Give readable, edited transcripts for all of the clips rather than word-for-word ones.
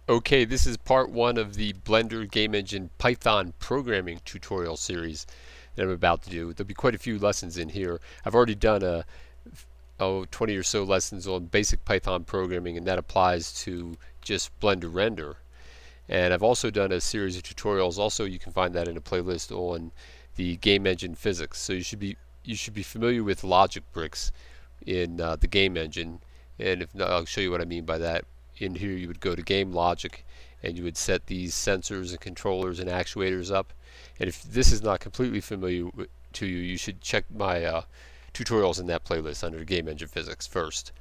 Okay, this is part one of the Blender Game Engine Python programming tutorial series that I'm about to do. There'll be quite a few lessons in here. I've already done 20 or so lessons on basic Python programming, and that applies to just Blender render. And I've also done a series of tutorials. Also, you can find that in a playlist on the game engine physics. So you should be familiar with logic bricks in the game engine, and if not, I'll show you what I mean by that. In here, you would go to game logic, and you would set these sensors and controllers and actuators up. And if this is not completely familiar to you, you should check my tutorials in that playlist under game engine physics first.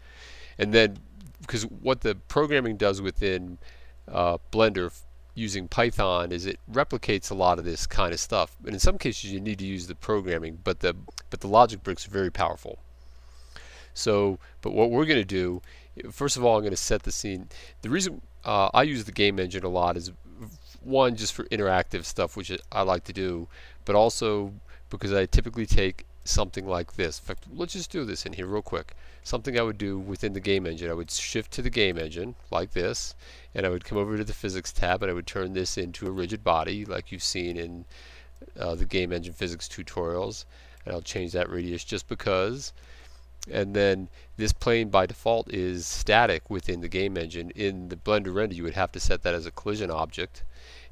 And then, because what the programming does within Blender using Python is it replicates a lot of this kind of stuff. And in some cases, you need to use the programming, but the logic bricks are very powerful. So, but what we're going to do, first of all, I'm going to set the scene. The reason I use the game engine a lot is one, just for interactive stuff, which I like to do, but also because I typically take something like this. In fact, let's just do this in here real quick. Something I would do within the game engine, I would shift to the game engine like this, and I would come over to the physics tab, and I would turn this into a rigid body like you've seen in the game engine physics tutorials. And I'll change that radius just because. And then this plane by default is static within the game engine. In the Blender render, you would have to set that as a collision object.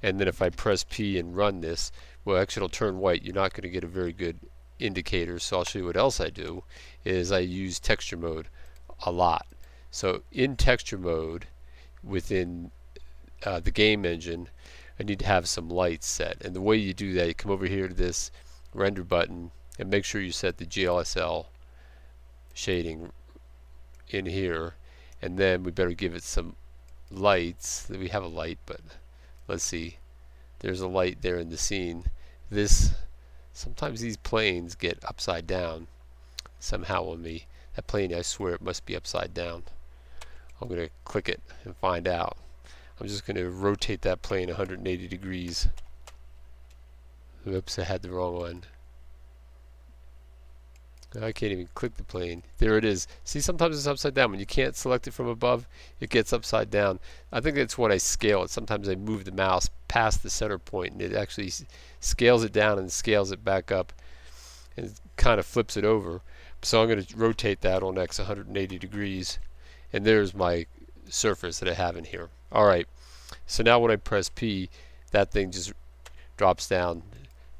And then if I press P and run this, well, actually it'll turn white. You're not going to get a very good indicator. So I'll show you what else I do is I use texture mode a lot. So in texture mode within the game engine, I need to have some lights set. And the way you do that, you come over here to this render button and make sure you set the GLSL shading in here, and then we better give it some lights. We have a light, but let's see, there's a light there in the scene. This sometimes these planes get upside down somehow on me. That plane, I swear it must be upside down. I'm going to click it and find out. I'm just going to rotate that plane 180 degrees. Oops, I had the wrong one. I can't even click the plane. There it is. See, sometimes it's upside down. When you can't select it from above, it gets upside down. I think that's when I scale it. Sometimes I move the mouse past the center point, and it actually scales it down and scales it back up, and kind of flips it over. So I'm going to rotate that on X 180 degrees, and there's my surface that I have in here. Alright, so now when I press P, that thing just drops down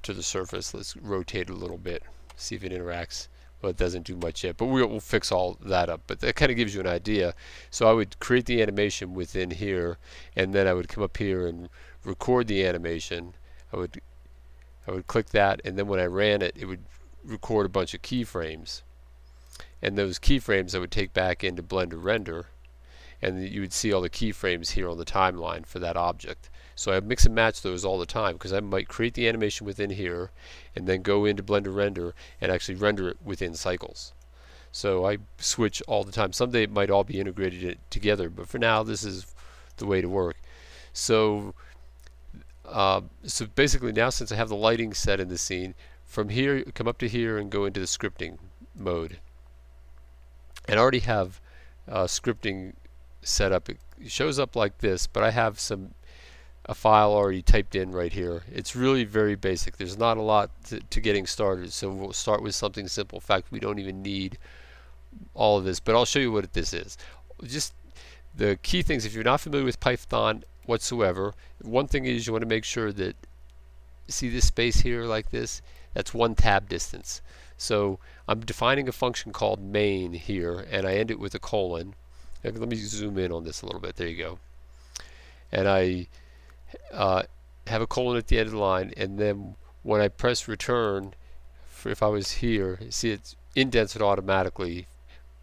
to the surface. Let's rotate it a little bit, see if it interacts. Well, it doesn't do much yet, but we'll fix all that up. But that kind of gives you an idea. So I would create the animation within here, and then I would come up here and record the animation. I would click that, and then when I ran it, it would record a bunch of keyframes. And those keyframes I would take back into Blender Render, and you would see all the keyframes here on the timeline for that object. So I mix and match those all the time because I might create the animation within here and then go into Blender Render and actually render it within cycles. So I switch all the time. Someday it might all be integrated together, but for now this is the way to work. So so basically now, since I have the lighting set in the scene, from here come up to here and go into the scripting mode. And I already have scripting set up. It shows up like this, but I have a file already typed in right here. It's really very basic. There's not a lot to getting started, so we'll start with something simple. In fact, we don't even need all of this, but I'll show you what this is. Just the key things, if you're not familiar with Python whatsoever, one thing is you want to make sure that, see this space here like this? That's one tab distance. So I'm defining a function called main here, and I end it with a colon. Let me zoom in on this a little bit. There you go. And I have a colon at the end of the line, and then when I press return, if I was here, see it indents it automatically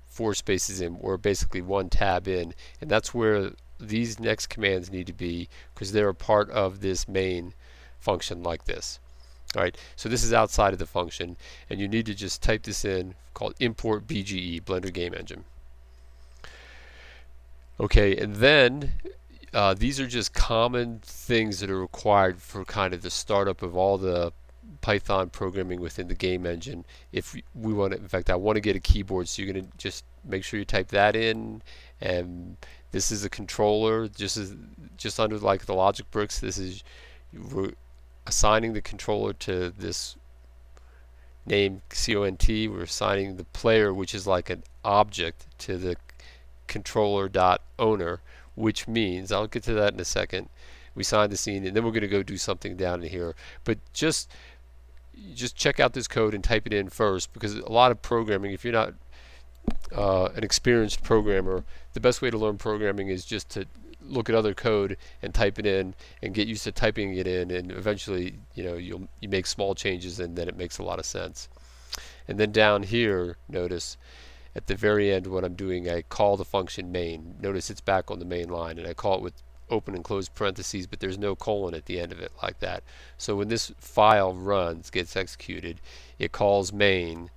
4 spaces in, or basically 1 tab in, and that's where these next commands need to be because they're a part of this main function like this. Alright, so this is outside of the function, and you need to just type this in, called import BGE, Blender Game Engine. Okay, and then these are just common things that are required for kind of the startup of all the Python programming within the game engine. If we want to, in fact, I want to get a keyboard, so you're going to just make sure you type that in. And this is a controller, just under like the logic bricks. This is, we're assigning the controller to this name CONT. We're assigning the player, which is like an object, to the controller.owner, which means, I'll get to that in a second, we sign the scene, and then we're going to go do something down in here. But just check out this code and type it in first, because a lot of programming, if you're not an experienced programmer, the best way to learn programming is just to look at other code and type it in and get used to typing it in, and eventually you make small changes and then it makes a lot of sense. And then down here, notice at the very end what I'm doing, I call the function main. Notice it's back on the main line, and I call it with open and close parentheses, but there's no colon at the end of it like that. So when this file runs, gets executed, it calls main,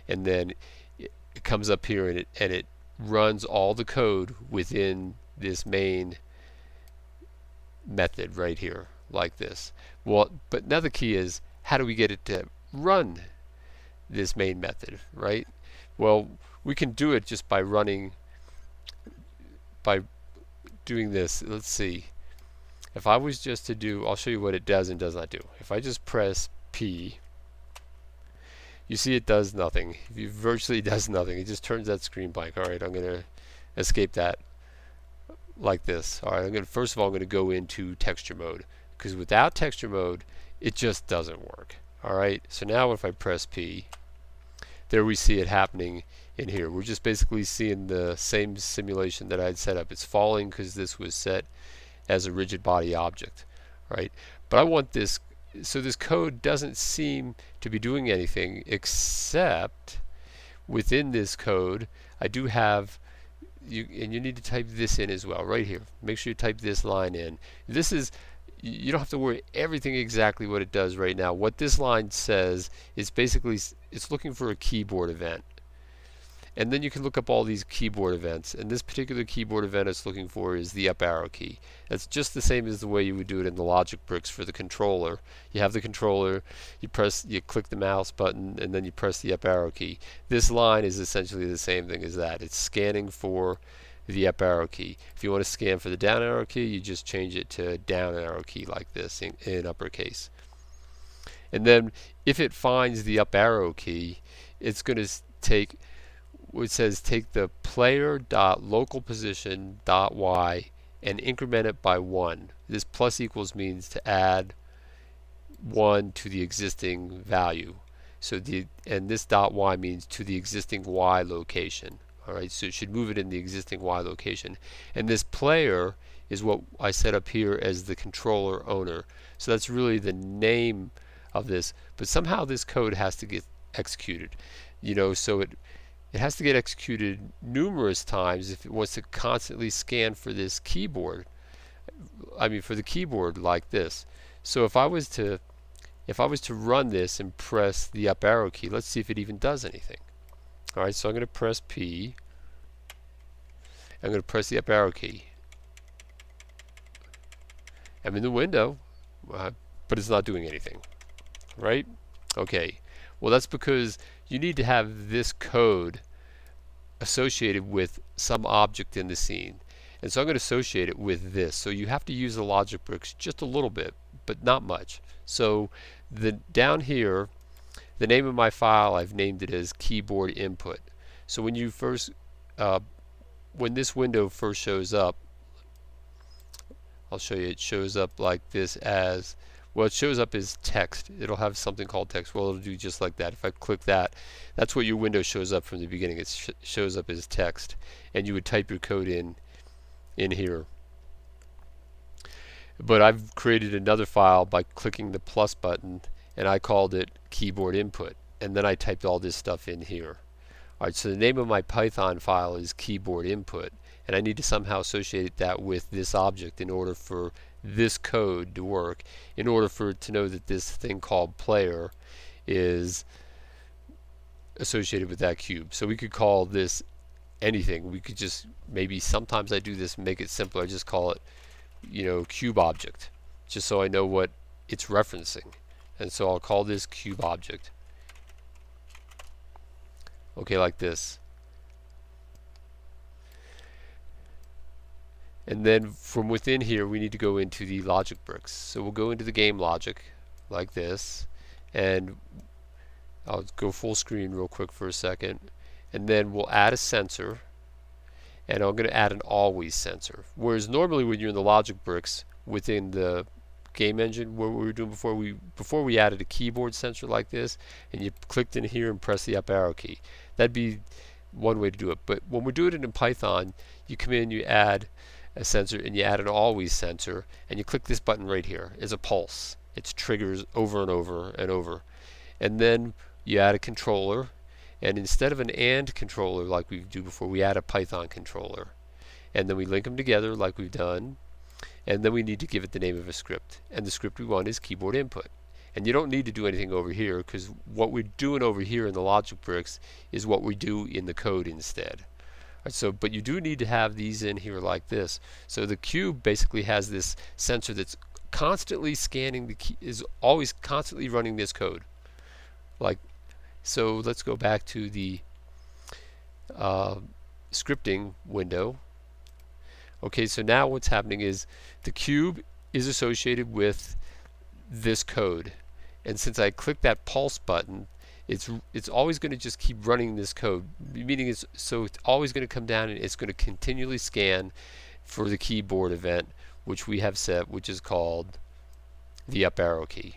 and then it comes up here and it runs all the code within this main method right here, like this. Well, but now the key is, how do we get it to run this main method, right? Well, we can do it just by doing this. Let's see. If I was just to do, I'll show you what it does and does not do. If I just press P, you see it does nothing. It virtually does nothing. It just turns that screen blank. Alright, I'm going to escape that like this. Alright, first of all I'm going to go into texture mode, because without texture mode it just doesn't work. Alright, so now if I press P, there we see it happening in here. We're just basically seeing the same simulation that I had set up. It's falling because this was set as a rigid body object, right? But I want this, so this code doesn't seem to be doing anything, except within this code I do have, and you need to type this in as well, right here. Make sure you type this line in. This is, you don't have to worry everything exactly what it does right now. What this line says is basically it's looking for a keyboard event. And then you can look up all these keyboard events, and this particular keyboard event it's looking for is the up arrow key. That's just the same as the way you would do it in the logic bricks for the controller. You have the controller, you click the mouse button, and then you press the up arrow key. This line is essentially the same thing as that. It's scanning for the up arrow key. If you want to scan for the down arrow key, you just change it to down arrow key like this in uppercase. And then if it finds the up arrow key, it's going to take, it says take the player.localPosition.y and increment it by 1. This plus equals means to add 1 to the existing value. So and this .y means to the existing y location. Alright, so it should move it in the existing y location. And this player is what I set up here as the controller owner. So that's really the name of this, but somehow this code has to get executed. So it has to get executed numerous times if it wants to constantly scan for this keyboard. I mean, for the keyboard like this. So if I was to run this and press the up arrow key, let's see if it even does anything. Alright, so I'm going to press P. I'm going to press the up arrow key. I'm in the window, but it's not doing anything. Right? Okay. Well, that's because you need to have this code associated with some object in the scene. And so I'm going to associate it with this. So you have to use the logic bricks just a little bit, but not much. So down here, the name of my file, I've named it as keyboard input. So when you first, when this window first shows up, I'll show you, it shows up like this as, well, it shows up as text. It'll have something called text. Well, it'll do just like that. If I click that, that's what your window shows up from the beginning. It shows up as text, and you would type your code in here. But I've created another file by clicking the plus button, and I called it keyboard input, and then I typed all this stuff in here. Alright, so the name of my Python file is keyboard input, and I need to somehow associate that with this object in order for this code to work, in order for it to know that this thing called player is associated with that cube. So we could call this anything. We could just, maybe sometimes I do this and make it simpler. I just call it, cube object, just so I know what it's referencing. And so I'll call this cube object. Okay, like this. And then from within here we need to go into the logic bricks. So we'll go into the game logic like this, and I'll go full screen real quick for a second, and then we'll add a sensor, and I'm going to add an always sensor. Whereas normally when you're in the logic bricks within the game engine, what we were doing before we added a keyboard sensor like this, and you clicked in here and press the up arrow key. That'd be one way to do it. But when we're doing it in Python, you come in, you add a sensor, and you add an always sensor, and you click this button right here as a pulse. It triggers over and over and over. And then you add a controller, and instead of an AND controller like we do before, we add a Python controller. And then we link them together like we've done, and then we need to give it the name of a script. And the script we want is keyboard input. And you don't need to do anything over here, because what we're doing over here in the logic bricks is what we do in the code instead. Right, so, but you do need to have these in here like this. So the cube basically has this sensor that's constantly scanning the key, is always constantly running this code. Like, so let's go back to the scripting window. Okay, so now what's happening is the cube is associated with this code, and since I clicked that pulse button, it's always going to just keep running this code, meaning it's always going to come down and it's going to continually scan for the keyboard event, which we have set, which is called the up arrow key.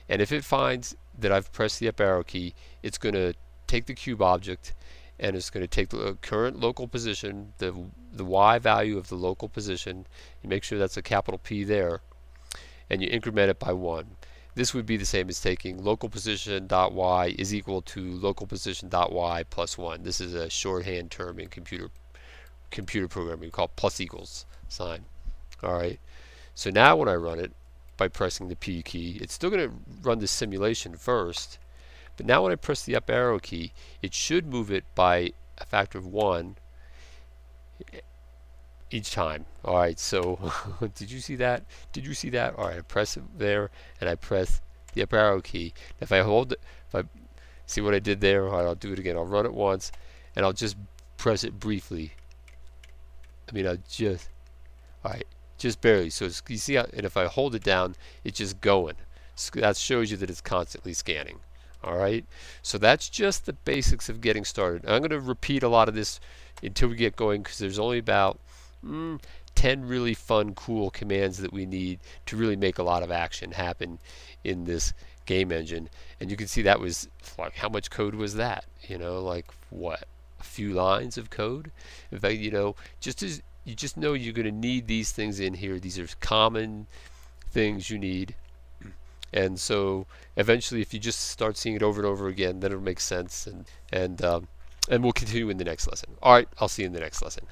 And if it finds that I've pressed the up arrow key, it's going to take the cube object, and it's going to take the current local position, the Y value of the local position, you make sure that's a capital P there, and you increment it by 1. This would be the same as taking local position.y is equal to local position.y plus 1. This is a shorthand term in computer programming called plus equals sign. Alright, so now when I run it by pressing the P key, it's still going to run this simulation first, but now when I press the up arrow key, it should move it by a factor of 1 each time. Alright, so did you see that? Did you see that? Alright, I press it there, and I press the up arrow key. If I hold it, if I see what I did there, alright, I'll do it again. I'll run it once, and I'll just press it briefly. I mean, alright, just barely. So you see how, and if I hold it down, it's just going. So that shows you that it's constantly scanning. Alright, so that's just the basics of getting started. I'm going to repeat a lot of this until we get going, because there's only about 10 really fun, cool commands that we need to really make a lot of action happen in this game engine. And you can see that was like, how much code was that? You know, like what, a few lines of code? In fact, you know, just as you just know you're going to need these things in here. These are common things you need. And so eventually, if you just start seeing it over and over again, then it'll make sense. And we'll continue in the next lesson. All right, I'll see you in the next lesson.